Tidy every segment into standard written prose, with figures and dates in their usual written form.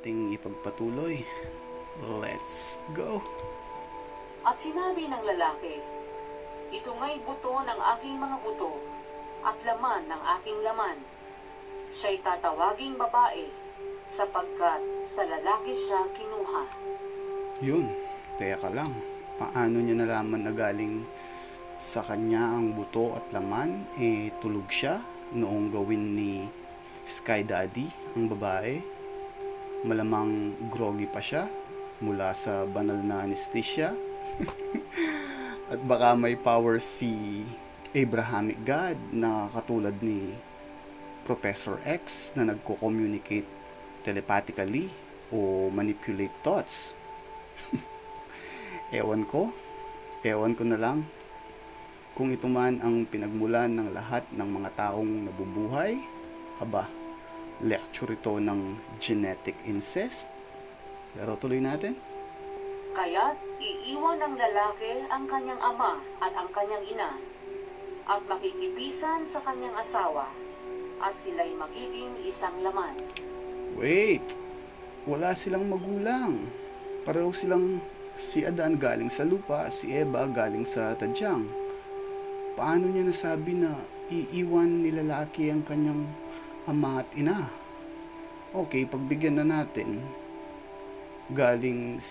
ating ipagpatuloy. Let's go! At sinabi ng lalaki, ito nga'y buto ng aking mga buto at laman ng aking laman. Siya'y tatawaging babae sapagkat sa lalaki siya kinuha. Yun, teka lang. Paano niya nalaman na galing sa kanya ang buto at laman? Tulog siya noong gawin ni Sky Daddy, ang babae. Malamang groggy pa siya mula sa banal na anesthesia. At baka may power si Abrahamic God na katulad ni Professor X na nagko-communicate telepathically o manipulate thoughts. Ewan ko na lang kung ito man ang pinagmulan ng lahat ng mga taong nabubuhay. Aba, lecture ito ng genetic incest. Pero tuloy natin. Kaya't iiwan ng lalaki ang kanyang ama at ang kanyang ina at makikipisan sa kanyang asawa at sila'y magiging isang laman. Wait, wala silang magulang. Pareho silang si Adan galing sa lupa, si Eva galing sa tadyang. Paano niya nasabi na iiwan ni lalaki ang kanyang ama at ina? Okay, pagbigyan na natin. Galing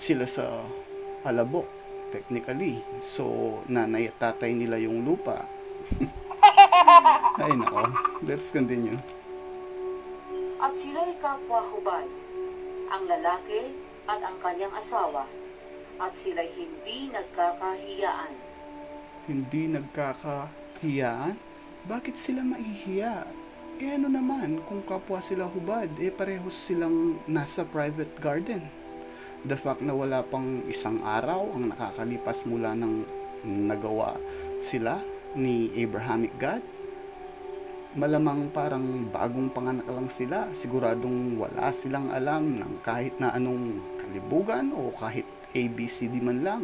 sila sa alabok, technically. So, nanay at tatay nila yung lupa. Ay nako, let's continue. At sila'y kapwa-hubad, ang lalaki at ang kanyang asawa, at sila'y hindi nagkakahiyaan. Hindi nagkakahiyaan? Bakit sila maihiya? Ano naman kung kapwa sila hubad, parehos silang nasa private garden. The fact na wala pang isang araw ang nakakalipas mula ng nagawa sila ni Abrahamic God, malamang parang bagong panganak lang sila. Siguradong wala silang alam ng kahit na anong kalibugan o kahit ABCD man lang.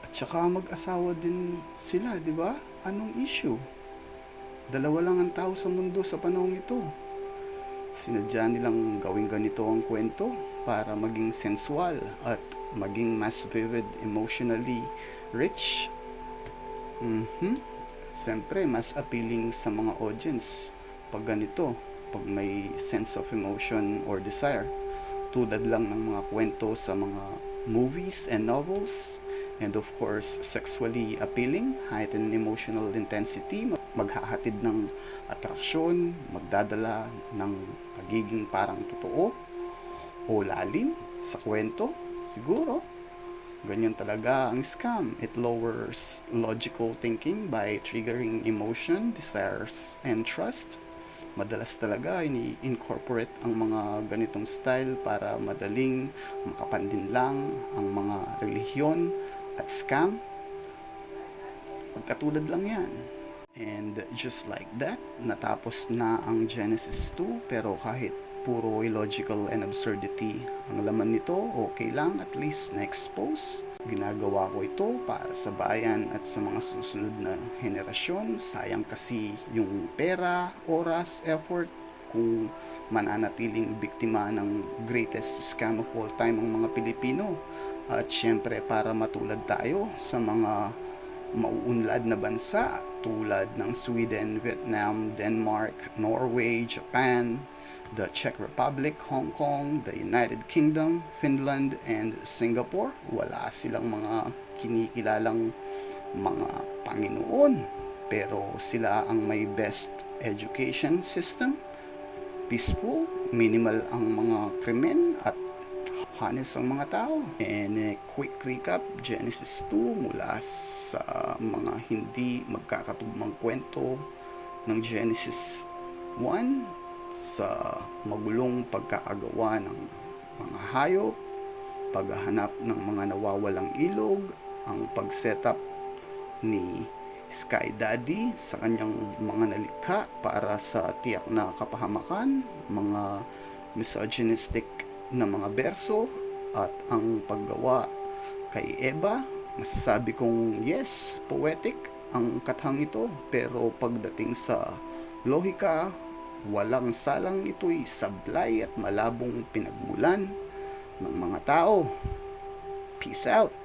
At saka mag-asawa din sila, di ba? Anong issue? Dalawa lang ang tao sa mundo sa panahong ito. Sinadya nilang gawing ganito ang kwento para maging sensual at maging mas vivid, emotionally rich. Siyempre, mas appealing sa mga audience pag ganito, pag may sense of emotion or desire. Tulad lang ng mga kwento sa mga movies and novels. And of course, sexually appealing, heightened emotional intensity, maghahatid ng atraksyon, magdadala ng pagiging parang totoo o lalim sa kwento. Siguro, ganyan talaga ang scam. It lowers logical thinking by triggering emotion, desires, and trust. Madalas talaga ini-incorporate ang mga ganitong style para madaling makapandinlang ang mga relihiyon at scam. Pagkatulad lang yan. And just like that, natapos na ang Genesis 2, pero kahit puro illogical and absurdity ang laman nito, okay lang, at least na-expose. Ginagawa ko ito para sa bayan at sa mga susunod na henerasyon. Sayang kasi yung pera, oras, effort kung mananatiling biktima ng greatest scam of all time ang mga Pilipino. At syempre para matulad tayo sa mga mauunlad na bansa tulad ng Sweden, Vietnam, Denmark, Norway, Japan, the Czech Republic, Hong Kong, the United Kingdom, Finland, and Singapore. Wala silang mga kinikilalang mga Panginoon, pero sila ang may best education system, peaceful, minimal ang mga krimen, at honest ang mga tao. And quick recap, Genesis 2 mula sa mga hindi magkakatugmang kwento ng Genesis 1 sa magulong pagkaagawa ng mga hayop, paghahanap ng mga nawawalang ilog, ang pag-setup ni Sky Daddy sa kanyang mga nalikha para sa tiyak na kapahamakan, mga misogynistic na mga berso, at ang paggawa kay Eva. Masasabi kong yes, poetic ang kathang ito, pero pagdating sa lohika, walang salang ito'y sablay at malabong pinagmulan ng mga tao. Peace out!